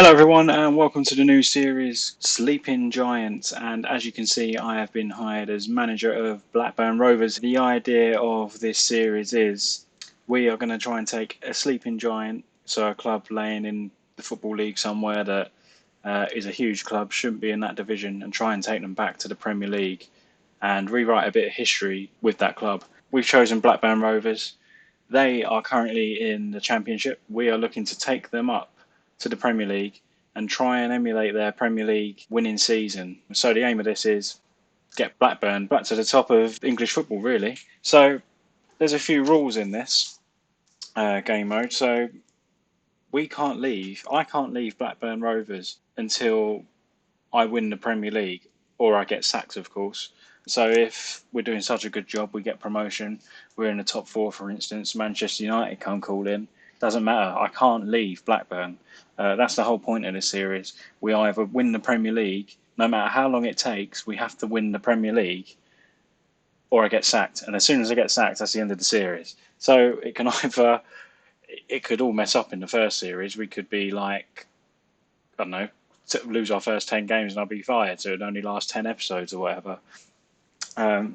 Hello everyone and welcome to the new series Sleeping Giants, and as you can see I have been hired as manager of Blackburn Rovers. The idea of this series is we are going to try and take a sleeping giant, so a club laying in the Football League somewhere that is a huge club, shouldn't be in that division, and try and take them back to the Premier League and rewrite a bit of history with that club. We've chosen Blackburn Rovers. They are currently in the Championship. We are looking to take them up to the Premier League and try and emulate their Premier League winning season. So the aim of this is get Blackburn back to the top of English football, really. So there's a few rules in this game mode. So I can't leave Blackburn Rovers until I win the Premier League, or I get sacked, of course. So if we're doing such a good job, we get promotion, we're in the top four, for instance, Manchester United come calling, doesn't matter, I can't leave Blackburn. That's the whole point of this series. We either win the Premier League, no matter how long it takes, we have to win the Premier League, or I get sacked. And as soon as I get sacked, that's the end of the series. So it can either, it could all mess up in the first series. We could be like, I don't know, lose our first 10 games and I'll be fired, so it'd only last 10 episodes or whatever.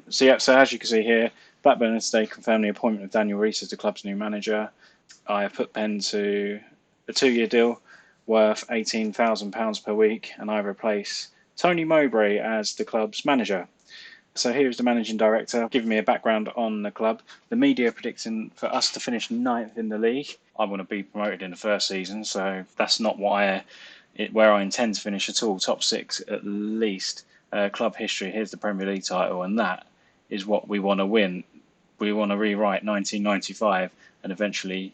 So as you can see here, Blackburn has today confirmed the appointment of Daniel Rees as the club's new manager. I have put pen to a 2-year deal worth £18,000 per week, and I replace Tony Mowbray as the club's manager. So here's the managing director giving me a background on the club. The media are predicting for us to finish 9th in the league. I want to be promoted in the first season, so that's not where I intend to finish at all. Top 6 at least. Club history, here's the Premier League title, and that is what we want to win. We want to rewrite 1995 and eventually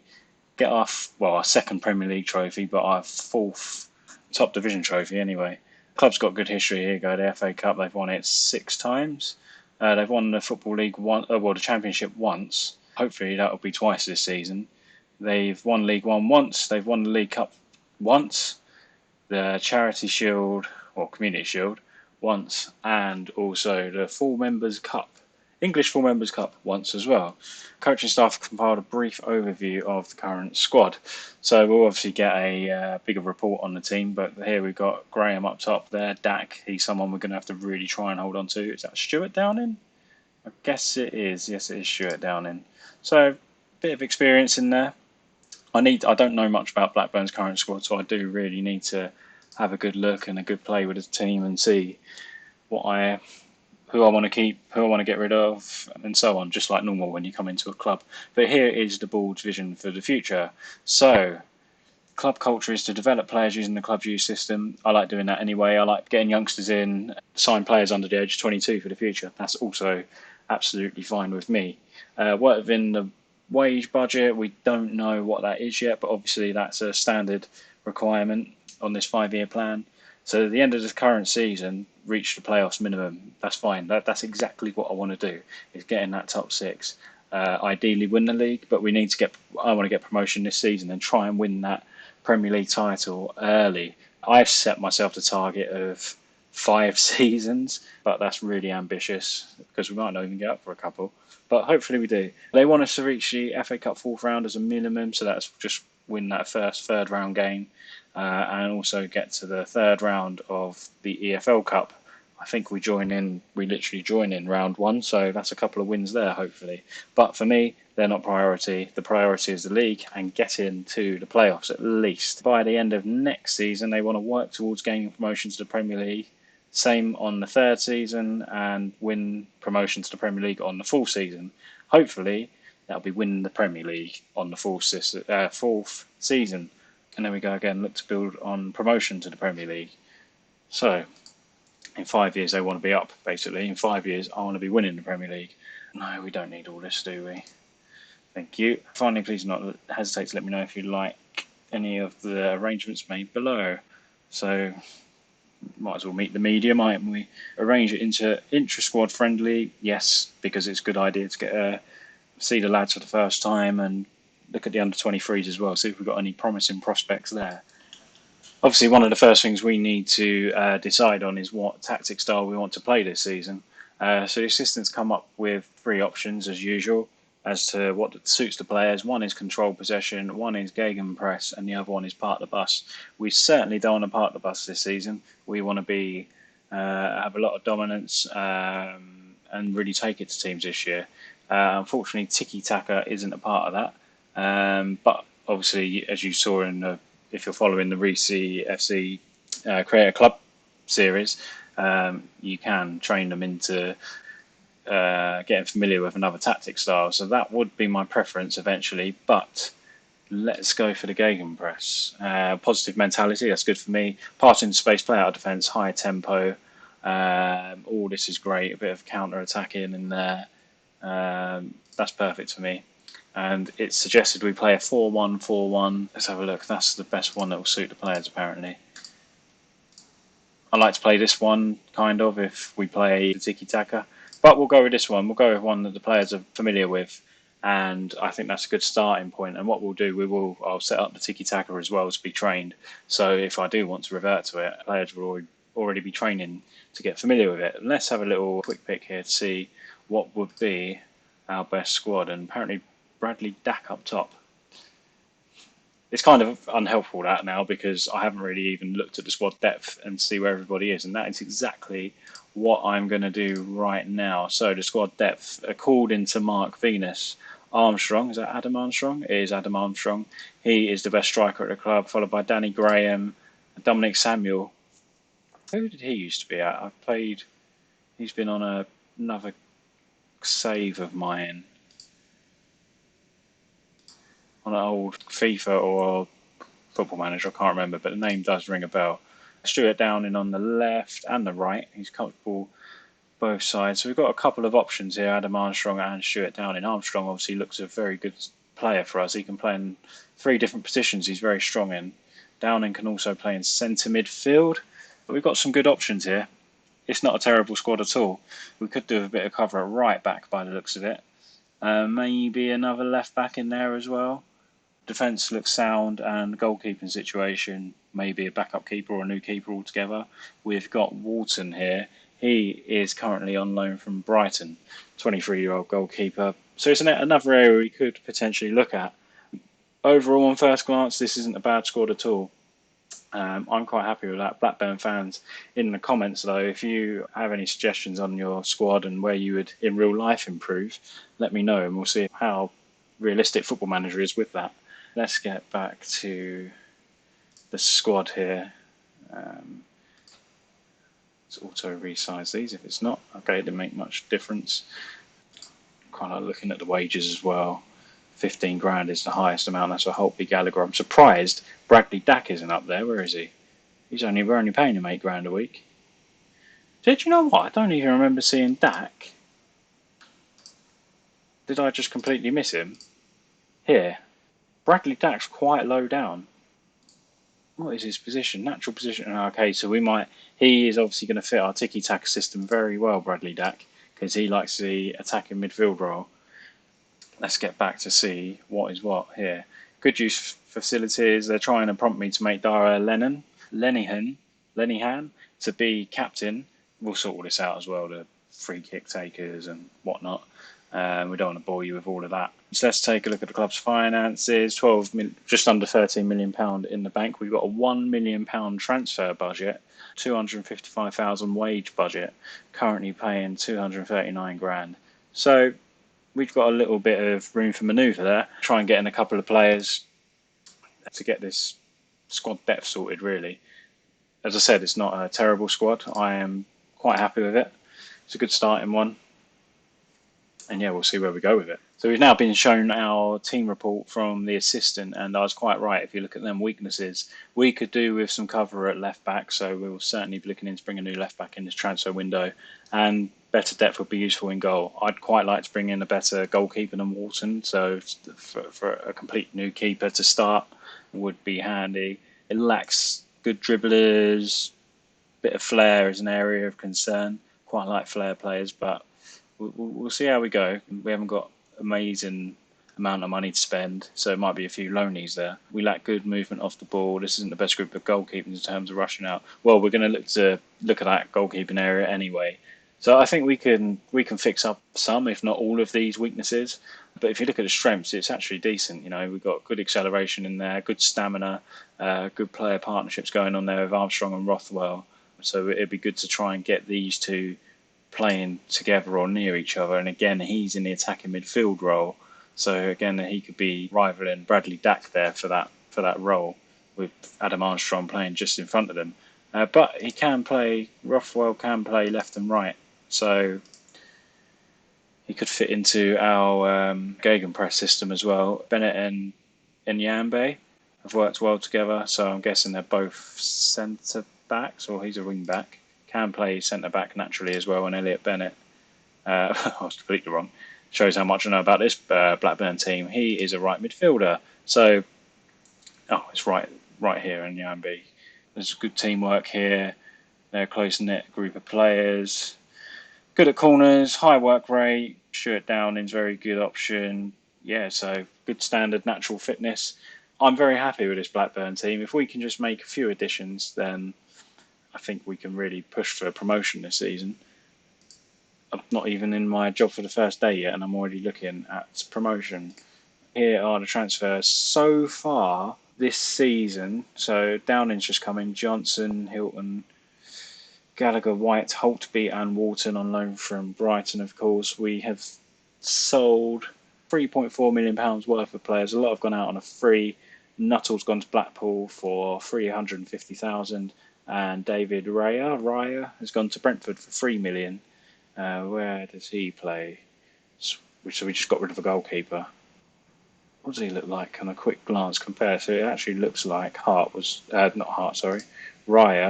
get our second Premier League trophy, but our 4th top division trophy anyway. Club's got good history. Here you go, the FA Cup, they've won it 6 times. They've won the Football League the Championship once. Hopefully that'll be twice this season. They've won League One once. They've won the League Cup once. The Charity Shield or Community Shield once, and also the English Full Members Cup once as well. Coaching staff compiled a brief overview of the current squad. So we'll obviously get a bigger report on the team, but here we've got Graham up top there, Dak, he's someone we're going to have to really try and hold on to. Is that Stuart Downing? I guess it is. Yes, it is Stuart Downing. So a bit of experience in there. I don't know much about Blackburn's current squad, so I do really need to have a good look and a good play with the team and see who I want to keep, who I want to get rid of, and so on, just like normal when you come into a club. But here is the board's vision for the future. So, club culture is to develop players using the club's youth system. I like doing that anyway. I like getting youngsters in, sign players under the age of 22 for the future. That's also absolutely fine with me. Work within the wage budget. We don't know what that is yet, but obviously that's a standard requirement on this 5-year plan. So at the end of the current season, reach the playoffs minimum. That's fine. That's exactly what I want to do, is get in that top 6. Ideally win the league, but I want to get promotion this season and try and win that Premier League title early. I've set myself the target of 5 seasons, but that's really ambitious because we might not even get up for a couple. But hopefully we do. They want us to reach the FA Cup 4th round as a minimum, so that's just win that third round game. And also get to the 3rd round of the EFL Cup. I think we literally join in round 1, so that's a couple of wins there, hopefully. But for me, they're not priority. The priority is the league and get into the playoffs at least. By the end of next season, they want to work towards gaining promotion to the Premier League. Same on the 3rd season, and win promotion to the Premier League on the 4th season. Hopefully, that'll be winning the Premier League on the 4th season. And then we go again, look to build on promotion to the Premier League. So, in 5 years, they want to be up, basically. In 5 years, I want to be winning the Premier League. No, we don't need all this, do we? Thank you. Finally, please do not hesitate to let me know if you like any of the arrangements made below. So, might as well meet the media, mightn't we? Arrange it into intra-squad friendly. Yes, because it's a good idea to get see the lads for the first time and look at the under-23s as well, see if we've got any promising prospects there. Obviously, one of the first things we need to decide on is what tactic style we want to play this season. So the assistants come up with 3 options as usual. as to what suits the players. One is control possession, one is gegenpress, and the other one is park the bus. We certainly don't want to park the bus this season. We want to be have a lot of dominance and really take it to teams this year. Unfortunately, tiki-taka isn't a part of that. But obviously, as you saw if you're following the Reece FC Creator Club series, you can train them into getting familiar with another tactic style. So that would be my preference eventually. But let's go for the gegenpress. Positive mentality, that's good for me. Passing space, play out of defence, high tempo. All this is great. A bit of counter-attacking in there. That's perfect for me. And it's suggested we play a 4-1-4-1. Let's have a look. That's the best one that will suit the players, apparently. I like to play this one, kind of, if we play the tiki-taka. But we'll go with this one. We'll go with one that the players are familiar with. And I think that's a good starting point. And what we'll do, I'll set up the tiki-taka as well to be trained. So if I do want to revert to it, players will already be training to get familiar with it. And let's have a little quick pick here to see what would be our best squad. And apparently Bradley Dack up top. It's kind of unhelpful that now, because I haven't really even looked at the squad depth and see where everybody is, and that is exactly what I'm going to do right now. So the squad depth, according to Mark Venus, Armstrong, is that Adam Armstrong? It is Adam Armstrong. He is the best striker at the club, followed by Danny Graham, Dominic Samuel. Who did he used to be at? He's been on another save of mine. On an old FIFA or Football Manager, I can't remember, but the name does ring a bell. Stuart Downing on the left and the right. He's comfortable both sides. So we've got a couple of options here, Adam Armstrong and Stuart Downing. Armstrong obviously looks a very good player for us. He can play in 3 different positions he's very strong in. Downing can also play in centre midfield. But we've got some good options here. It's not a terrible squad at all. We could do a bit of cover at right back by the looks of it. Maybe another left back in there as well. Defence looks sound, and goalkeeping situation, maybe a backup keeper or a new keeper altogether. We've got Walton here. He is currently on loan from Brighton, 23-year-old goalkeeper. So it's another area we could potentially look at. Overall, on first glance, this isn't a bad squad at all. I'm quite happy with that. Blackburn fans, in the comments though, if you have any suggestions on your squad and where you would in real life improve, let me know and we'll see how realistic Football Manager is with that. Let's get back to the squad here. Let's auto resize these if it's not. Okay, it didn't make much difference. Kind of looking at the wages as well. 15 grand is the highest amount. That's a Holtby Gallagher. I'm surprised Bradley Dack isn't up there. Where is he? We're only paying him 8 grand a week. Did you know what? I don't even remember seeing Dack. Did I just completely miss him? Here. Bradley Dack's quite low down. What is his position? Natural position. Okay, so he is obviously going to fit our tiki-taka system very well, Bradley Dack, because he likes the attacking midfield role. Let's get back to see what is what here. Good use facilities. They're trying to prompt me to make Dara Lenihan to be captain. We'll sort all this out as well, the free kick takers and whatnot. We don't want to bore you with all of that. So let's take a look at the club's finances. Just under £13 million in the bank. We've got a £1 million transfer budget, 255,000 wage budget, currently paying 239 grand. So we've got a little bit of room for manoeuvre there. Try and get in a couple of players to get this squad depth sorted, really. As I said, it's not a terrible squad. I am quite happy with it. It's a good starting one. And yeah, we'll see where we go with it. So we've now been shown our team report from the assistant, and I was quite right. If you look at them weaknesses, we could do with some cover at left back, so we'll certainly be looking in to bring a new left back in this transfer window, and better depth would be useful in goal. I'd quite like to bring in a better goalkeeper than Walton, so for a complete new keeper to start would be handy. It lacks good dribblers, bit of flair is an area of concern. Quite like flair players, but we'll see how we go. We haven't got amazing amount of money to spend, so it might be a few loanies there. We lack good movement off the ball. This isn't the best group of goalkeepers in terms of rushing out. Well, we're going to look at that goalkeeping area anyway. So I think we can fix up some, if not all, of these weaknesses. But if you look at the strengths, it's actually decent. We've got good acceleration in there, good stamina, good player partnerships going on there with Armstrong and Rothwell. So it'd be good to try and get these two playing together or near each other. And again, he's in the attacking midfield role. So again, he could be rivaling Bradley Dack there for that role, with Adam Armstrong playing just in front of them. But Rothwell can play left and right. So he could fit into our Gegenpress system as well. Bennett and Nyambe have worked well together, so I'm guessing they're both centre backs, or he's a wing back. Can play centre back naturally as well, and Elliot Bennett. I was completely wrong. Shows how much I know about this Blackburn team. He is a right midfielder. So, it's right here in Nyambe. There's good teamwork here. They're a close-knit group of players. Good at corners, high work rate. Stuart Downing's very good option. Yeah, so good standard natural fitness. I'm very happy with this Blackburn team. If we can just make a few additions, then I think we can really push for promotion this season. I'm not even in my job for the first day yet, and I'm already looking at promotion. Here are the transfers so far this season. So Downing's just come in. Johnson, Hilton, Gallagher, White, Holtby and Walton on loan from Brighton, of course. We have sold £3.4 million worth of players. A lot have gone out on a free. Nuttall's gone to Blackpool for £350,000, and David Raya has gone to Brentford for £3 million. Where does he play? So we just got rid of a goalkeeper. What does he look like on a quick glance compared? So it actually looks like Raya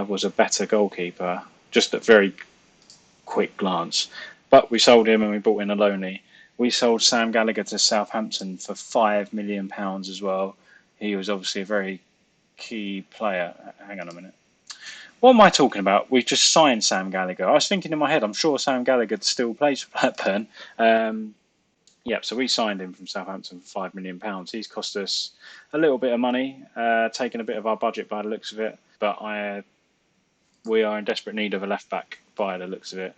was a better goalkeeper, just at very quick glance. But we sold him and we bought in a loanee. We sold Sam Gallagher to Southampton for £5 million as well. He was obviously a very key player. Hang on a minute. What am I talking about? We just signed Sam Gallagher. I was thinking in my head, I'm sure Sam Gallagher still plays for Blackburn. So we signed him from Southampton for £5 million. He's cost us a little bit of money, taken a bit of our budget by the looks of it. But we are in desperate need of a left back by the looks of it.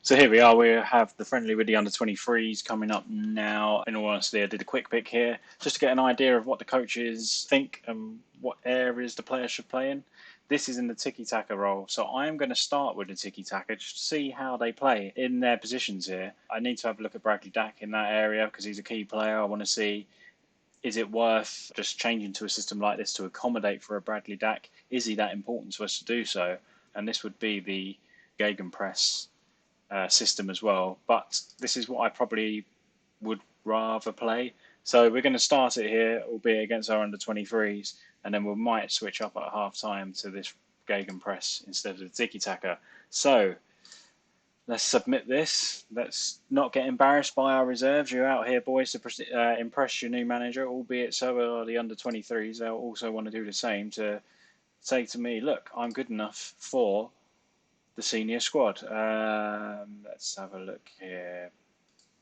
So here we are. We have the friendly with the under-23s coming up now. In all honesty, I did a quick pick here just to get an idea of what the coaches think and what areas the players should play in. This is in the tiki-taka role, so I am going to start with the tiki-taka just to see how they play in their positions here. I need to have a look at Bradley Dack in that area because he's a key player. I want to see, is it worth just changing to a system like this to accommodate for a Bradley Dack? Is he that important to us to do so? And this would be the Gegenpress system as well. But this is what I probably would rather play. So we're going to start it here, albeit against our under-23s, and then we might switch up at half-time to this Gegenpress instead of the tiki-taka. So let's submit this. Let's not get embarrassed by our reserves. You're out here, boys, to impress your new manager, albeit so are the under-23s. They'll also want to do the same to say to me, look, I'm good enough for the senior squad. Let's have a look here.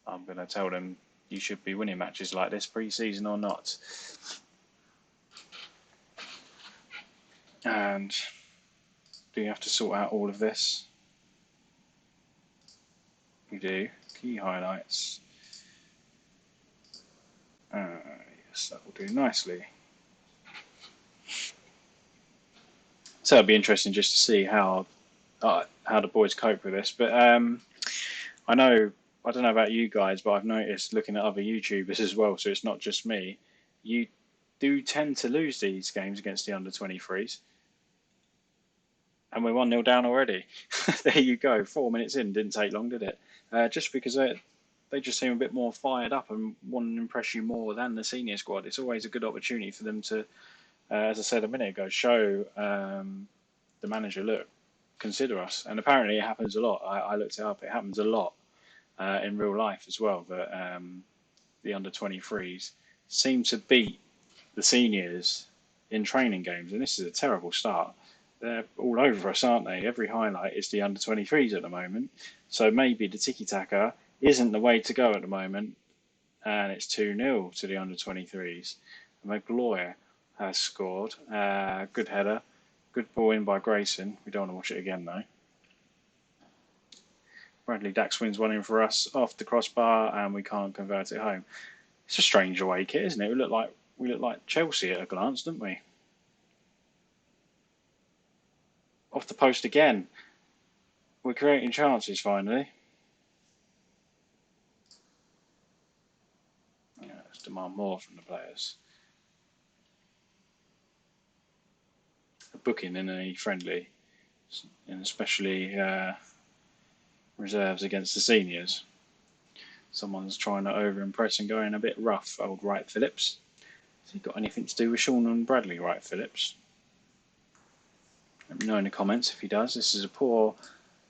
I'm going to tell them you should be winning matches like this, pre-season or not. And do you have to sort out all of this? We do. Key highlights. Yes, that will do nicely. So it'll be interesting just to see how the boys cope with this. But I don't know about you guys, but I've noticed looking at other YouTubers as well, so it's not just me, you do tend to lose these games against the under-23s. And we're 1-0 down already. There you go. 4 minutes in. Didn't take long, did it? Just because they just seem a bit more fired up and want to impress you more than the senior squad. It's always a good opportunity for them to, as I said a minute ago, show the manager, look, consider us. And apparently it happens a lot. I looked it up. It happens a lot in real life as well, that the under-23s seem to beat the seniors in training games. And this is a terrible start. They're all over us, aren't they? Every highlight is the under-23s at the moment. So maybe the tiki-taka isn't the way to go at the moment. And it's 2-0 to the under-23s. Magloire has scored. Good header. Good ball in by Grayson. We don't want to watch it again, though. Bradley Dax wins one in for us off the crossbar, and we can't convert it home. It's a strange away kit, isn't it? We look like Chelsea at a glance, don't we? Off the post again. We're creating chances finally. Yeah, let's demand more from the players. A booking in a friendly, and especially reserves against the seniors. Someone's trying to over-impress and going a bit rough, old Wright Phillips. Has he got anything to do with Sean and Bradley Wright Phillips? Let me know in the comments if he does. This is a poor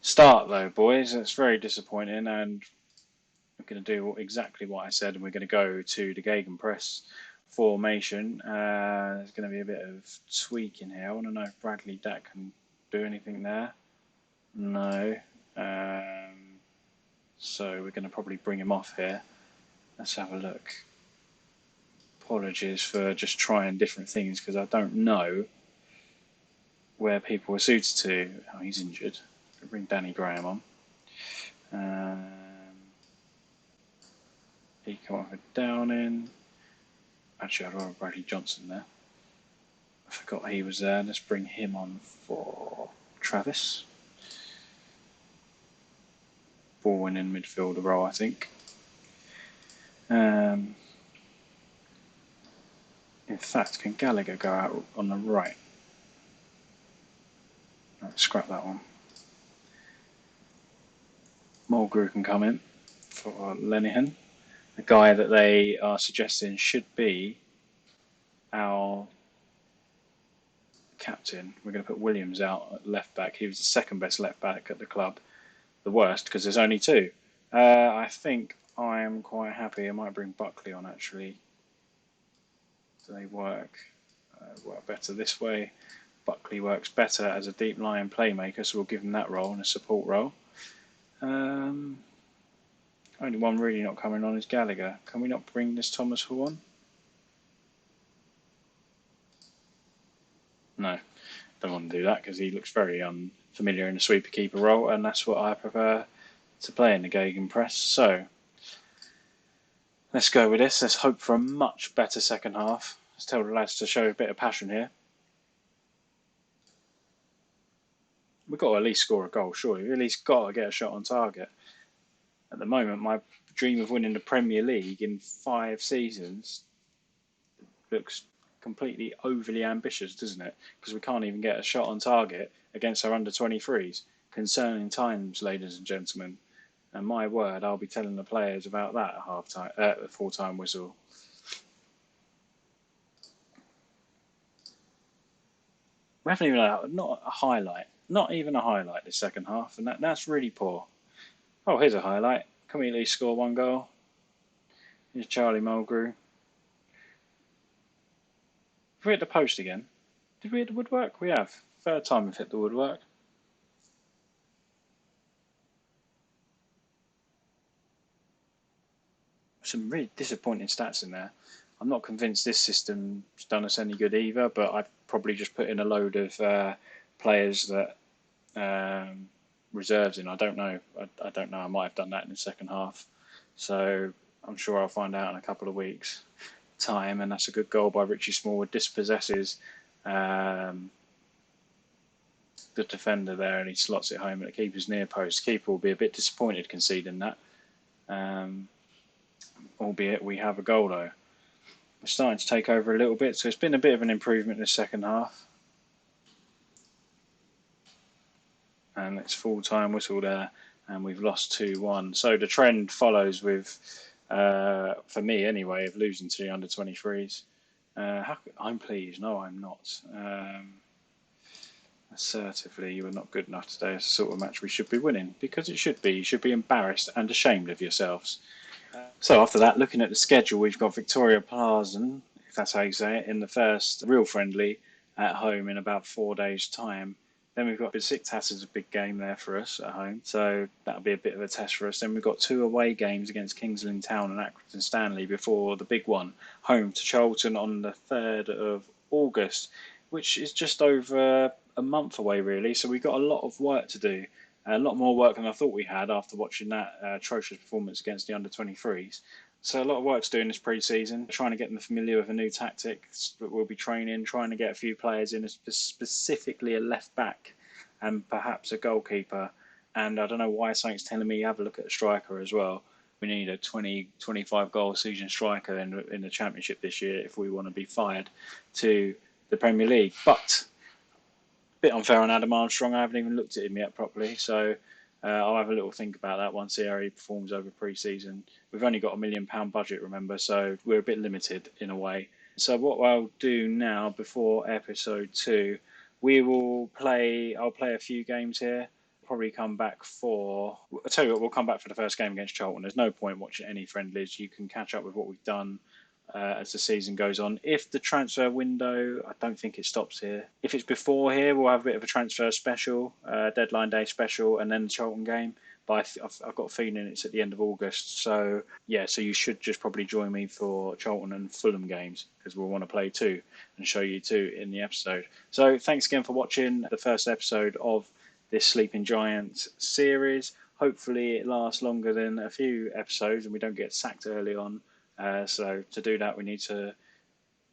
start though, boys. It's very disappointing, and we're going to do exactly what I said, and we're going to go to the gegenpress formation. There's going to be a bit of tweaking here. I want to know if Bradley Dack can do anything there. No. So we're going to probably bring him off here. Let's have a look. Apologies for just trying different things because I don't know where people are suited to. Oh, he's injured. We'll bring Danny Graham on. He come off with Downing. Actually, I'd rather Bradley Johnson there. I forgot he was there. Let's bring him on for Travis. Ball winning midfielder role, I think. In fact, can Gallagher go out on the right? Let's scrap that one. Mulgrew can come in for Lenihan. The guy that they are suggesting should be our captain. We're going to put Williams out at left back. He was the second best left back at the club. The worst because there's only two. I think I'm quite happy. I might bring Buckley on actually. Do they work better this way? Buckley works better as a deep line playmaker, so we'll give him that role and a support role. Only one really not coming on is Gallagher. Can we not bring this Thomas Hall on? No, don't want to do that because he looks very unfamiliar in the sweeper keeper role, and that's what I prefer to play in the gegenpress. So let's go with this. Let's hope for a much better second half. Let's tell the lads to show a bit of passion here. We've got to at least score a goal, surely. We've at least got to get a shot on target. At the moment, my dream of winning the Premier League in 5 seasons looks completely overly ambitious, doesn't it? Because we can't even get a shot on target against our under-23s. Concerning times, ladies and gentlemen. And my word, I'll be telling the players about that at half-time, full-time whistle. We haven't even not a highlight. Not even a highlight this second half, and that's really poor. Oh, here's a highlight. Can we at least score 1 goal? Here's Charlie Mulgrew. Have we hit the post again? Did we hit the woodwork? We have. Third time we've hit the woodwork. Some really disappointing stats in there. I'm not convinced this system's done us any good either, but I've probably just put in a load of players that reserves in. I don't know. I don't know. I might have done that in the second half. So I'm sure I'll find out in a couple of weeks' time. And that's a good goal by Richie Smallwood. Dispossesses the defender there, and he slots it home at the keeper's near post. Keeper will be a bit disappointed conceding that. Albeit we have a goal though. We're starting to take over a little bit, so it's been a bit of an improvement in the second half. And it's full-time whistle there, and we've lost 2-1. So the trend follows with, for me anyway, of losing to the under-23s. I'm pleased. No, I'm not. Assertively, you were not good enough today. It's the sort of match we should be winning, because it should be. You should be embarrassed and ashamed of yourselves. So after that, looking at the schedule, we've got Victoria Plazen, if that's how you say it, in the first real friendly at home in about 4 days' time. Then we've got Besiktas as a big game there for us at home, so that'll be a bit of a test for us. Then we've got 2 away games against Kings Lynn Town and Accrington Stanley before the big one, home to Charlton on the 3rd of August, which is just over a month away really, so we've got a lot of work to do. A lot more work than I thought we had after watching that atrocious performance against the under-23s. So a lot of work's doing this pre-season, trying to get them familiar with a new tactics that we'll be training, trying to get a few players in, specifically a left back and perhaps a goalkeeper. And I don't know why something's telling me have a look at a striker as well. We need a 20, 25 goal season striker in the Championship this year if we want to be fired to the Premier League. But a bit unfair on Adam Armstrong. I haven't even looked at him yet properly. So I'll have a little think about that once, see how he performs over pre-season. We've only got £1 million budget, remember, so we're a bit limited in a way. So what I'll do now, before episode 2, I'll play a few games here. Probably come back I'll tell you what, we'll come back for the first game against Charlton. There's no point watching any friendlies. You can catch up with what we've done as the season goes on. If the transfer window, I don't think it stops here. If it's before here, we'll have a bit of a transfer special, deadline day special, and then the Charlton game. But I've got a feeling it's at the end of August. So, yeah, so you should just probably join me for Charlton and Fulham games, because we'll want to play 2 and show you 2 in the episode. So thanks again for watching the first episode of this Sleeping Giants series. Hopefully it lasts longer than a few episodes and we don't get sacked early on. So to do that, we need to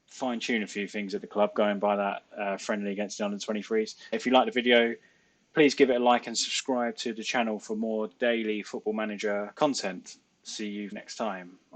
fine-tune a few things at the club, going by that friendly against the under-23s. If you like the video, please give it a like and subscribe to the channel for more daily Football Manager content. See you next time.